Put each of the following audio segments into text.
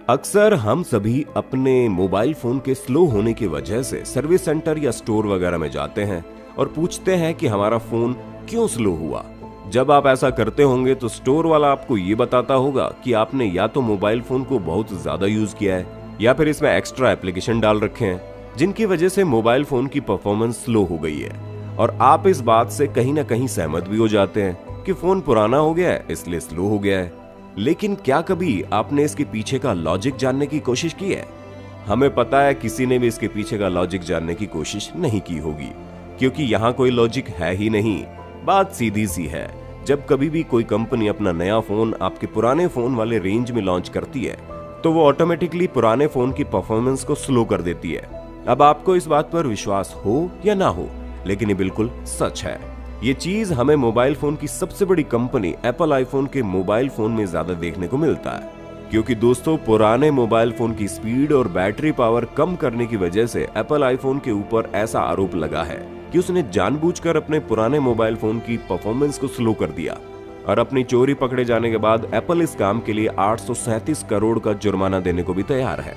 अक्सर हम सभी अपने मोबाइल फोन के स्लो होने की वजह से सर्विस सेंटर या स्टोर वगैरह में जाते हैं और पूछते हैं कि हमारा फोन क्यों स्लो हुआ। जब आप ऐसा करते होंगे तो स्टोर वाला आपको ये बताता होगा कि आपने या तो मोबाइल फोन को बहुत ज्यादा यूज किया है या फिर इसमें एक्स्ट्रा एप्लीकेशन डाल रखे हैं जिनकी वजह से मोबाइल फोन की परफॉर्मेंस स्लो हो गई है। और आप इस बात से कहीं ना कहीं सहमत भी हो जाते हैं कि फोन पुराना हो गया है इसलिए स्लो हो गया है। लेकिन क्या कभी आपने इसके पीछे का लॉजिक जानने की कोशिश की है? हमें पता है किसी ने भी इसके पीछे का लॉजिक जानने की कोशिश नहीं की होगी, क्योंकि यहाँ कोई लॉजिक है ही नहीं। बात सीधी सी है, जब कभी भी कोई कंपनी अपना नया फोन आपके पुराने फोन वाले रेंज में लॉन्च करती है तो वो ऑटोमेटिकली पुराने फोन की परफॉर्मेंस को स्लो कर देती है। अब आपको इस बात पर विश्वास हो या ना हो, लेकिन ये बिल्कुल सच है। ये चीज हमें मोबाइल फोन की सबसे बड़ी कंपनी एप्पल आईफोन के मोबाइल फोन में ज्यादा देखने को मिलता है, क्योंकि दोस्तों पुराने मोबाइल फोन की स्पीड और बैटरी पावर कम करने की वजह से एप्पल आईफोन के ऊपर ऐसा आरोप लगा है कि उसने जानबूझकर अपने पुराने मोबाइल फोन की परफॉर्मेंस को स्लो कर दिया। और अपनी चोरी पकड़े जाने के बाद एप्पल इस काम के लिए 837 करोड़ का जुर्माना देने को भी तैयार है,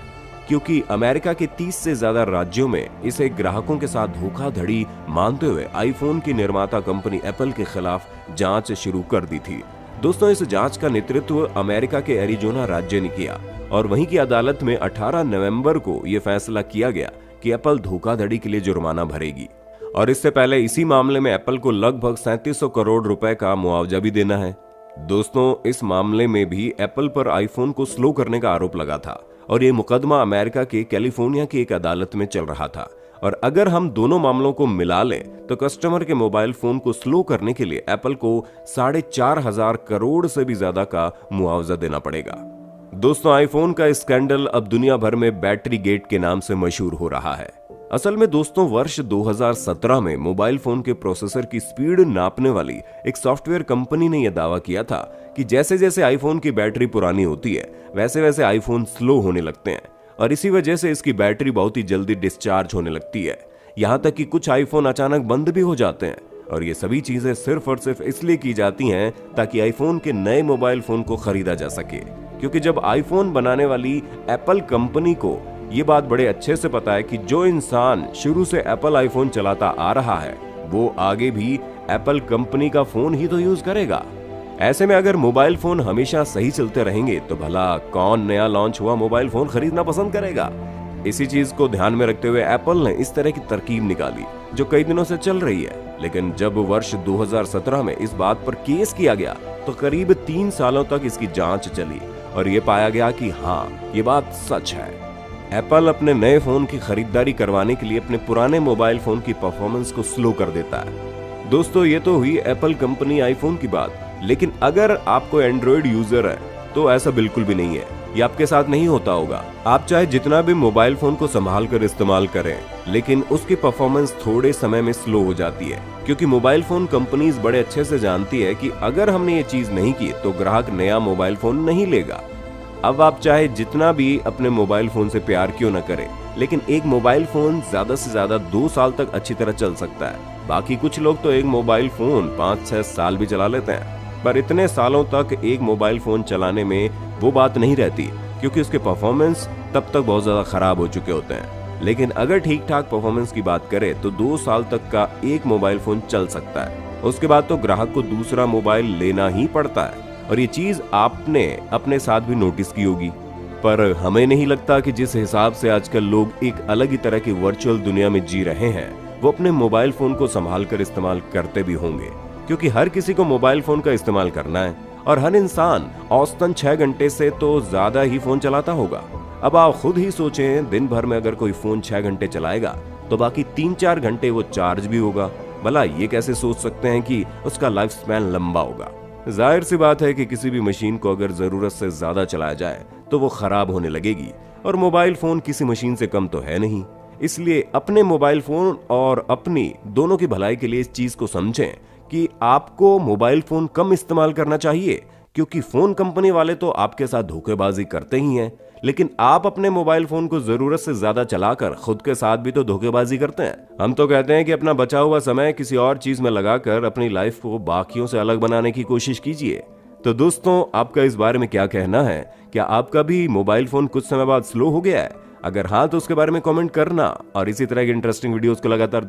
क्योंकि अमेरिका के 30 से ज्यादा राज्यों में इसे ग्राहकों के साथ धोखाधड़ी मानते हुए आईफोन की निर्माता कंपनी एप्पल के खिलाफ जांच शुरू कर दी थी। दोस्तों, इस जांच का नेतृत्व अमेरिका के एरिजोना राज्य ने किया और वहीं की अदालत में 18 नवंबर को यह फैसला किया गया कि एप्पल धोखाधड़ी के लिए जुर्माना भरेगी। और इससे पहले इसी मामले में एप्पल को लगभग 3700 करोड़ रुपए का मुआवजा भी देना है। दोस्तों, इस मामले में भी एप्पल पर आईफोन को स्लो करने का आरोप लगा था और ये मुकदमा अमेरिका के कैलिफोर्निया की एक अदालत में चल रहा था। और अगर हम दोनों मामलों को मिला लें तो कस्टमर के मोबाइल फोन को स्लो करने के लिए एप्पल को 4,500 करोड़ से भी ज्यादा का मुआवजा देना पड़ेगा। दोस्तों, आईफोन का स्कैंडल अब दुनिया भर में बैटरी गेट के नाम से मशहूर हो रहा है। असल में दोस्तों, वर्ष 2017 में मोबाइल फोन के प्रोसेसर की स्पीड नापने वाली एक सॉफ्टवेयर कंपनी ने यह दावा किया था कि जैसे जैसे आईफोन की बैटरी पुरानी होती है वैसे वैसे आईफोन स्लो होने लगते हैं और इसी वजह से इसकी बैटरी बहुत ही जल्दी डिस्चार्ज होने लगती है। यहाँ तक कि कुछ आईफोन अचानक बंद भी हो जाते हैं। और ये सभी चीजें सिर्फ और सिर्फ इसलिए की जाती हैं ताकि आईफोन के नए मोबाइल फोन को खरीदा जा सके, क्योंकि जब आईफोन बनाने वाली एप्पल कंपनी को ये बात बड़े अच्छे से पता है कि जो इंसान शुरू से एप्पल आईफोन चलाता आ रहा है वो आगे भी एप्पल कंपनी का फोन ही तो यूज करेगा। ऐसे में अगर मोबाइल फोन हमेशा सही चलते रहेंगे तो भला कौन नया लॉन्च हुआ मोबाइल फोन खरीदना पसंद करेगा? इसी चीज को ध्यान में रखते हुए एप्पल ने इस तरह की तरकीब निकाली जो कई दिनों से चल रही है। लेकिन जब वर्ष 2017 में इस बात पर केस किया गया तो करीब 3 सालों तक इसकी जांच चली और ये पाया गया कि हाँ, ये बात सच है। एप्पल अपने नए फोन की खरीदारी करवाने के लिए अपने पुराने मोबाइल फोन की परफॉर्मेंस को स्लो कर देता है। दोस्तों, ये तो हुई एप्पल कंपनी आईफोन की बात, लेकिन अगर आप कोई एंड्रॉइड यूजर है तो ऐसा बिल्कुल भी नहीं है। ये आपके साथ नहीं होता होगा। आप चाहे जितना भी मोबाइल फोन को संभाल कर इस्तेमाल करें, लेकिन उसकी परफॉर्मेंस थोड़े समय में स्लो हो जाती है, क्योंकि मोबाइल फोन कंपनीज बड़े अच्छे से जानती है कि अगर हमने ये चीज नहीं की तो ग्राहक नया मोबाइल फोन नहीं लेगा। अब आप चाहे जितना भी अपने मोबाइल फोन से प्यार क्यों न करें, लेकिन एक मोबाइल फोन ज्यादा से ज्यादा 2 साल तक अच्छी तरह चल सकता है। बाकी कुछ लोग तो एक मोबाइल फोन 5-6 साल भी चला लेते हैं, पर इतने सालों तक एक मोबाइल फोन चलाने में वो बात नहीं रहती, क्योंकि उसके परफॉर्मेंस तब तक बहुत ज्यादा खराब हो चुके होते हैं। लेकिन अगर ठीक ठाक परफॉर्मेंस की बात करें तो 2 साल तक का एक मोबाइल फोन चल सकता है। उसके बाद तो ग्राहक को दूसरा मोबाइल लेना ही पड़ता है। और ये चीज आपने अपने साथ भी नोटिस की होगी। पर हमें नहीं लगता कि जिस हिसाब से आजकल लोग एक अलग ही तरह की वर्चुअल दुनिया में जी रहे हैं वो अपने मोबाइल फोन को संभाल कर इस्तेमाल करते भी होंगे, क्योंकि हर किसी को मोबाइल फोन का इस्तेमाल करना है और हर इंसान औसतन 6 घंटे से तो ज्यादा ही फोन चलाता होगा। अब आप खुद ही सोचें, दिन भर में अगर कोई फोन 6 घंटे चलाएगा तो बाकी 3-4 घंटे वो चार्ज भी होगा। भला ये कैसे सोच सकते हैं कि उसका लाइफ स्पैन लंबा होगा? जाहिर सी बात है कि किसी भी मशीन को अगर जरूरत से ज्यादा चलाया जाए तो वो खराब होने लगेगी, और मोबाइल फोन किसी मशीन से कम तो है नहीं। इसलिए अपने मोबाइल फोन और अपनी दोनों की भलाई के लिए इस चीज को समझें कि आपको मोबाइल फोन कम इस्तेमाल करना चाहिए, क्योंकि फोन कंपनी वाले तो आपके साथ धोखेबाजी करते ही हैं, लेकिन आप अपने मोबाइल फोन को जरूरत से ज्यादा चलाकर खुद के साथ भी तो धोखेबाजी करते हैं। हम तो कहते हैं कि अपना बचा हुआ समय किसी और चीज में लगाकर अपनी लाइफ को बाकियों से अलग बनाने की कोशिश कीजिए। तो दोस्तों, आपका इस बारे में क्या कहना है? क्या आपका भी मोबाइल फोन कुछ समय बाद स्लो हो गया है? अगर हाँ, तो उसके बारे में कमेंट करना और इसी तरह की इंटरेस्टिंग वीडियोस को लगातार